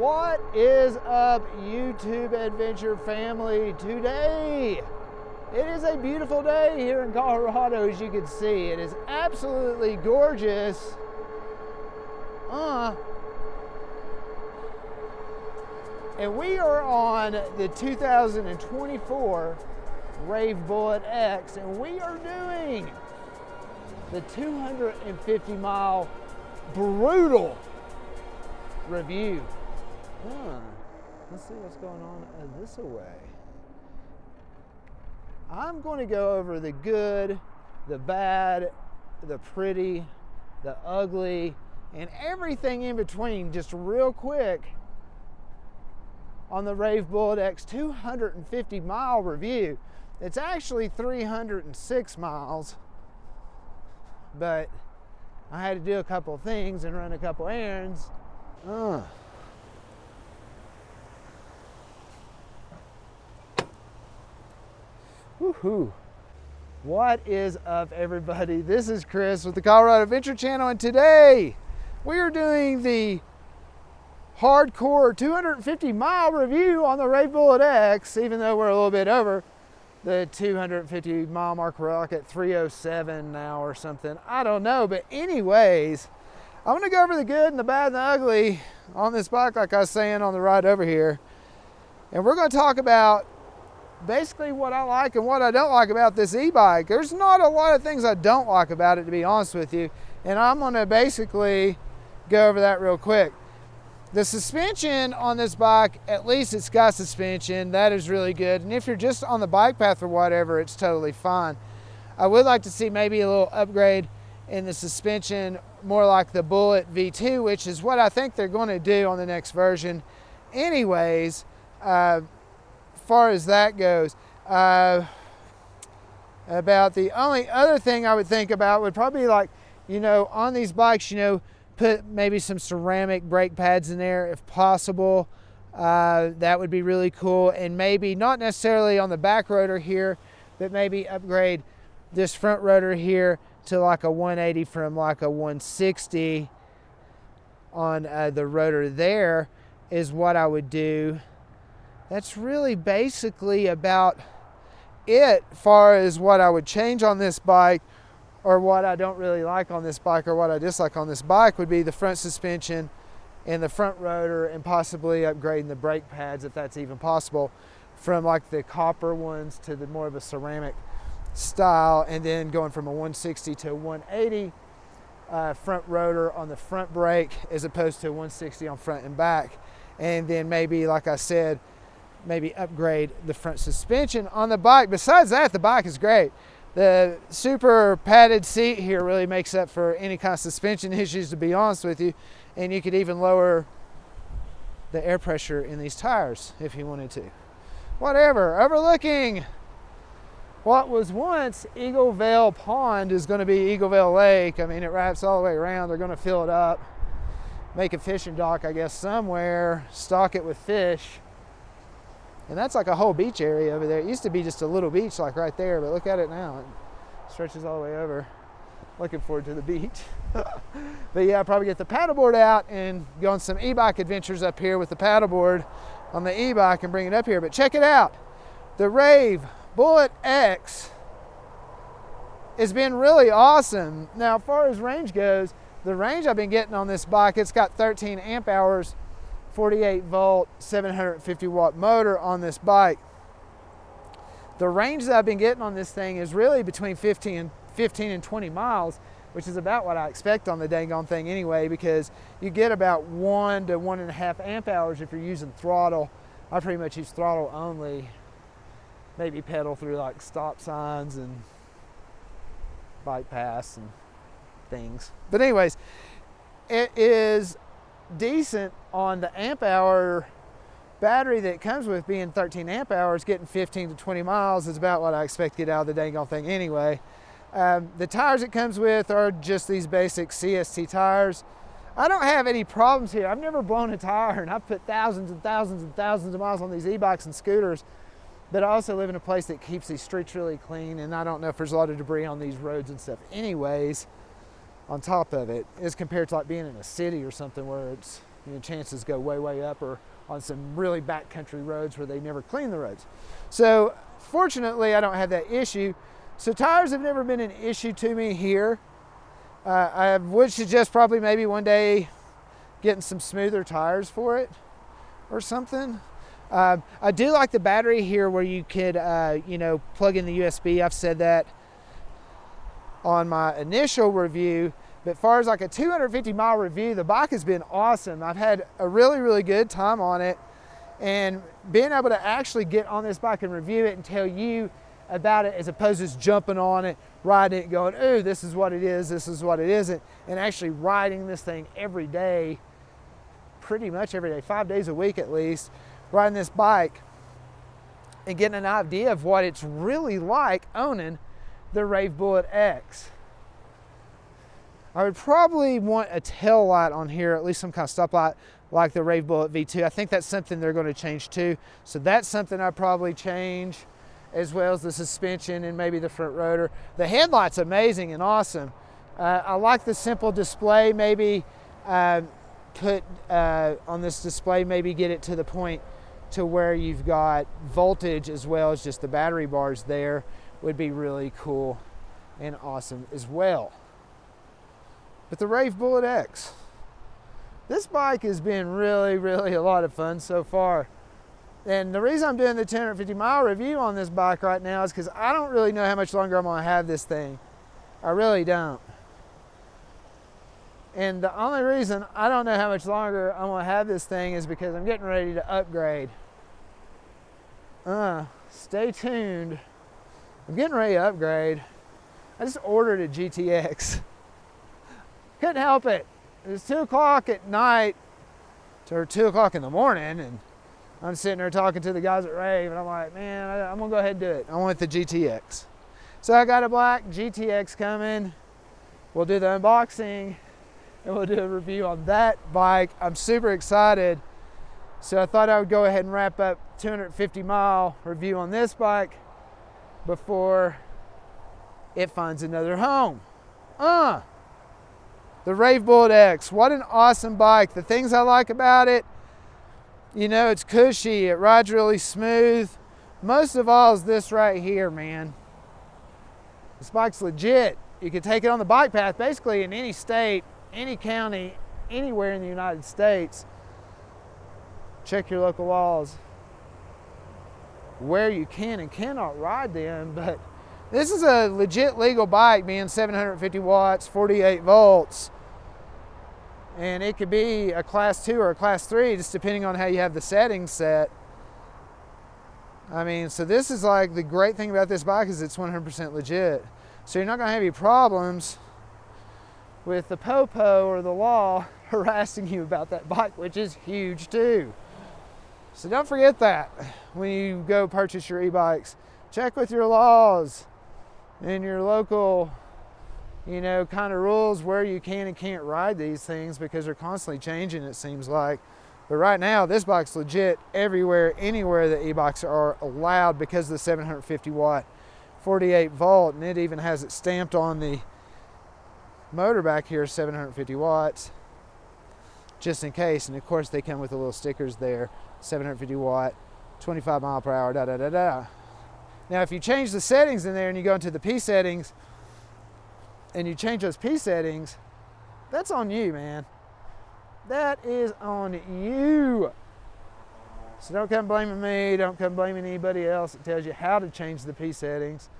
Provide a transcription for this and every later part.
What is up, YouTube Adventure family? Today, it is a beautiful day here in Colorado, as you can see. It is absolutely gorgeous. And we are on the 2024 Rave Bullet X, and we are doing the 250-mile brutal review. Let's see what's going on this way. I'm going to go over the good, the bad, the pretty, the ugly, and everything in between just real quick on the Rave Bullet X 250-mile review. It's actually 306 miles, but I had to do a couple things and run a couple errands. Woohoo! What is up, everybody? This is Chris with the Colorado Adventure Channel, and today we are doing the hardcore 250-mile review on the Rave Bullet X, even though we're a little bit over the 250-mile mark. We're like at 307 now or something. I don't know, but anyways, I'm going to go over the good and the bad and the ugly on this bike, like I was saying on the ride over here. And we're going to talk about basically what I like and what I don't like about this e-bike. There's not a lot of things I don't like about it, to be honest with you. And I'm going to basically go over that real quick. The suspension on this bike, at least it's got suspension. That is really good. And if you're just on the bike path or whatever, it's totally fine. I would like to see maybe a little upgrade in the suspension, more like the Bullet V2, which is what I think they're going to do on the next version. Anyways, as far as that goes, about the only other thing I would think about would probably be like, on these bikes, put maybe some ceramic brake pads in there if possible. That would be really cool. And maybe not necessarily on the back rotor here, but maybe upgrade this front rotor here to like a 180 from like a 160 on the rotor there is what I would do. That's really basically about it as far as what I would change on this bike, or what I don't really like on this bike, or what I dislike on this bike would be the front suspension and the front rotor, and possibly upgrading the brake pads if that's even possible, from like the copper ones to the more of a ceramic style, and then going from a 160 to a 180 front rotor on the front brake as opposed to a 160 on front and back. And then maybe, like I said, maybe upgrade the front suspension on the bike. Besides that, the bike is great. The super padded seat here really makes up for any kind of suspension issues, to be honest with you. And you could even lower the air pressure in these tires if you wanted to. Whatever. Overlooking what was once Eagle Vale Pond is going to be Eagle Vale Lake. I mean, it wraps all the way around. They're going to fill it up, make a fishing dock, I guess, somewhere, stock it with fish. And that's like a whole beach area over there. It used to be just a little beach like right there, but look at it now. It stretches all the way over. Looking forward to the beach. But yeah, I'll probably get the paddleboard out and go on some e-bike adventures up here with the paddleboard on the e-bike and bring it up here. But check it out. The Rave Bullet X has been really awesome. Now, as far as range goes, the range I've been getting on this bike, it's got 13 amp hours, 48 volt, 750 watt motor on this bike. The range that I've been getting on this thing is really between 15 and 20 miles, which is about what I expect on the dang on thing anyway, because you get about 1 to 1.5 amp hours if you're using throttle. I pretty much use throttle only, maybe pedal through like stop signs and bike paths and things. But anyways, it is decent on the amp hour battery that it comes with. Being 13 amp hours, getting 15 to 20 miles is about what I expect to get out of the dang on thing anyway. The tires it comes with are just these basic CST tires. I don't have any problems here. I've never blown a tire, and I've put thousands and thousands and thousands of miles on these e-bikes and scooters. But I also live in a place that keeps these streets really clean, and I don't know if there's a lot of debris on these roads and stuff anyways on top of it, as compared to like being in a city or something where it's chances go way up, or on some really backcountry roads where they never clean the roads. So fortunately, I don't have that issue. So tires have never been an issue to me here. I would suggest probably maybe one day getting some smoother tires for it or something. I do like the battery here where you could, plug in the USB. I've said that on my initial review. But as far as like a 250 mile review, the bike has been awesome. I've had a really good time on it, and being able to actually get on this bike and review it and tell you about it, as opposed to just jumping on it, riding it, going, ooh, this is what it is, this is what it isn't, and actually riding this thing every day, pretty much every day, 5 days a week at least, riding this bike and getting an idea of what it's really like owning the Rave Bullet X. I would probably want a tail light on here, at least some kind of stop light like the Rave Bullet V2. I think that's something they're going to change too. So that's something I'd probably change, as well as the suspension and maybe the front rotor. The headlight's amazing and awesome. I like the simple display. Maybe put on this display, maybe get it to the point to where you've got voltage as well as just the battery bars there, would be really cool and awesome as well. But the Rave Bullet X, this bike has been really a lot of fun so far. And the reason I'm doing the 250 mile review on this bike right now is because I don't really know how much longer I'm going to have this thing. I really don't. And the only reason I don't know how much longer I'm going to have this thing is because I'm getting ready to upgrade. Stay tuned. I'm getting ready to upgrade. I just ordered a GTX. Couldn't help it. It was 2 o'clock at night, or 2 o'clock in the morning, and I'm sitting there talking to the guys at Rave, and I'm like, man, I'm gonna go ahead and do it. I want the GTX. So I got a black GTX coming. We'll do the unboxing, and we'll do a review on that bike. I'm super excited. So I thought I would go ahead and wrap up 250 mile review on this bike before it finds another home. The Rave Bullet X, what an awesome bike. The things I like about it, it's cushy, it rides really smooth. Most of all is this right here, man. This bike's legit. You can take it on the bike path basically in any state, any county, anywhere in the United States. Check your local laws where you can and cannot ride them, but this is a legit legal bike, being 750 watts, 48 volts. And it could be a class 2 or a class 3, just depending on how you have the settings set. I mean, so this is like the great thing about this bike is it's 100% legit. So you're not gonna have any problems with the popo or the law harassing you about that bike, which is huge too. So don't forget that when you go purchase your e-bikes. Check with your laws and your local, kind of rules where you can and can't ride these things, because they're constantly changing, it seems like. But right now, this bike's legit everywhere, anywhere that e-bikes are allowed, because of the 750 watt, 48 volt, and it even has it stamped on the motor back here, 750 watts, just in case. And of course, they come with the little stickers there, 750 watt, 25 mile per hour, da da da da. Now, if you change the settings in there and you go into the P settings and you change those P settings, that's on you, man. That is on you. So don't come blaming me. Don't come blaming anybody else that tells you how to change the P settings.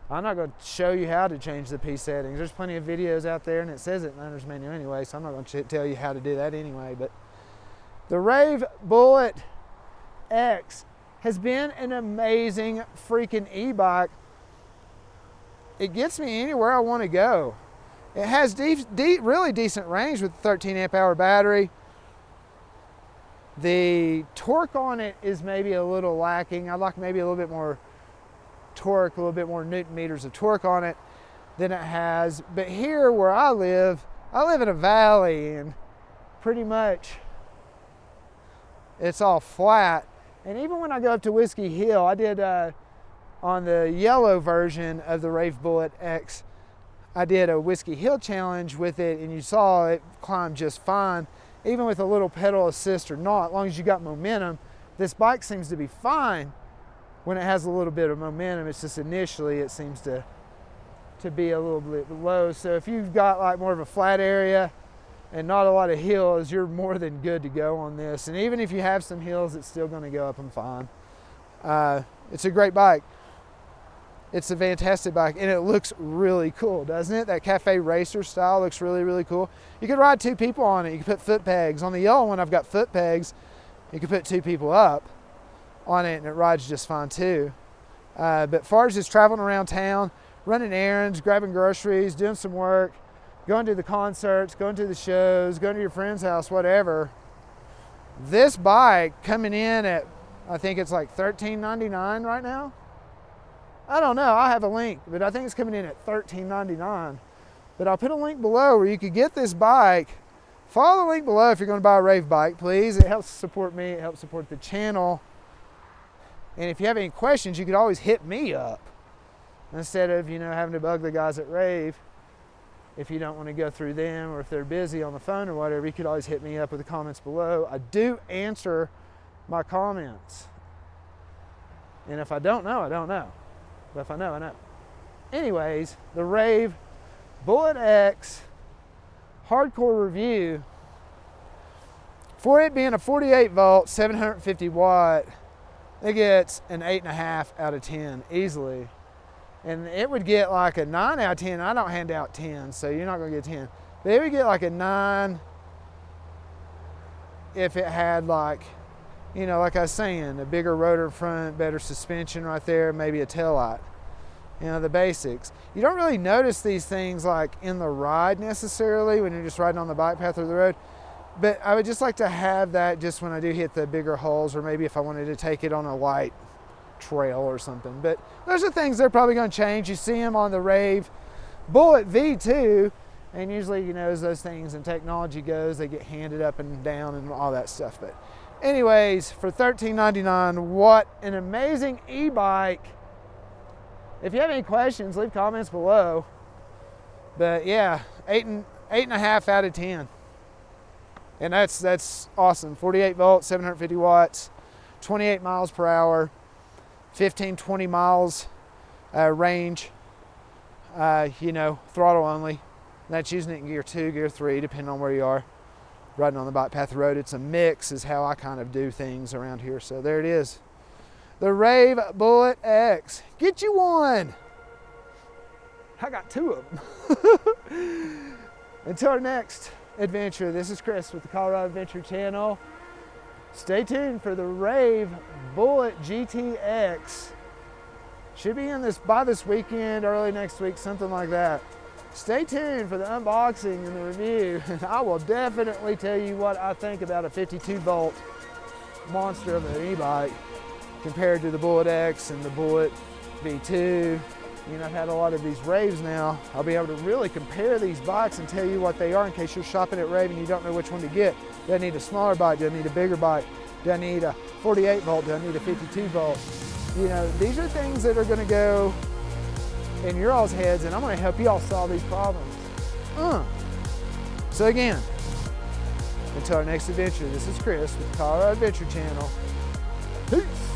I'm not going to show you how to change the P settings. There's plenty of videos out there, and it says it in the owner's menu anyway, so I'm not going to tell you how to do that anyway. But the Rave Bullet X has been an amazing freaking e-bike. It gets me anywhere I want to go. It has really decent range with a 13 amp hour battery. The torque on it is maybe a little lacking. I'd like maybe a little bit more torque, a little bit more Newton meters of torque on it than it has. But here where I live in a valley, and pretty much it's all flat. And even when I go up to Whiskey Hill, I did on the yellow version of the Rave Bullet X, I did a Whiskey Hill challenge with it, and you saw it climb just fine. even with a little pedal assist or not, as long as you got momentum, this bike seems to be fine when it has a little bit of momentum. It's just initially it seems to be a little bit low. So if you've got like more of a flat area and not a lot of hills, you're more than good to go on this. And even if you have some hills, it's still going to go up and fine. It's a great bike. It's a fantastic bike, and it looks really cool, doesn't it? That Cafe Racer style looks really, really cool. You could ride 2 people on it. You could put foot pegs. On the yellow one, I've got foot pegs. You could put 2 people up on it, and it rides just fine too. But as far as just traveling around town, running errands, grabbing groceries, doing some work, going to the concerts, going to the shows, going to your friend's house, whatever, this bike coming in at, I think it's like $13.99 right now. I don't know, I have a link, but I think it's coming in at $13.99. But I'll put a link below where you could get this bike. Follow the link below if you're going to buy a rave bike, please. It helps support me, it helps support the channel. And if you have any questions, you could always hit me up instead of, having to bug the guys at Rave. If you don't want to go through them, or if they're busy on the phone or whatever, you could always hit me up with the comments below. I do answer my comments. And if I don't know, I don't know. But if I know, I know. Anyways, the Rave Bullet X hardcore review. For it being a 48 volt, 750 watt, it gets an 8.5 out of 10 easily. And it would get like a 9 out of 10. I don't hand out 10, so you're not gonna get 10. But it would get like a 9 if it had like I was saying, a bigger rotor front, better suspension right there, maybe a tail light. The basics. You don't really notice these things like in the ride necessarily when you're just riding on the bike path or the road. But I would just like to have that just when I do hit the bigger holes, or maybe if I wanted to take it on a light trail or something. But those are things they're probably going to change. You see them on the Rave Bullet V2, and usually, as those things and technology goes, they get handed up and down and all that stuff. But anyways, for $13.99, what an amazing e-bike. If you have any questions, leave comments below. But yeah, 8.5 out of 10. And that's awesome. 48 volts, 750 watts, 28 miles per hour, 15, 20 miles range, throttle only. That's using it in gear 2, gear 3, depending on where you are. Riding on the bike path road, it's a mix is how I kind of do things around here. So there it is. The Rave Bullet X. Get you one. I got 2 of them. Until our next adventure, this is Chris with the Colorado Adventure Channel. Stay tuned for the Rave Bullet GTX. Should be in by this weekend, early next week, something like that. Stay tuned for the unboxing and the review, and I will definitely tell you what I think about a 52 volt monster of an e-bike compared to the Bullet X and the Bullet V2. I've had a lot of these Raves now. I'll be able to really compare these bikes and tell you what they are in case you're shopping at Rave and you don't know which one to get. Do I need a smaller bike? Do I need a bigger bike? Do I need a 48 volt? Do I need a 52 volt? These are things that are going to go in your all's heads, and I'm going to help you all solve these problems. So again, until our next adventure, this is Chris with the Colorado Adventure Channel. Peace.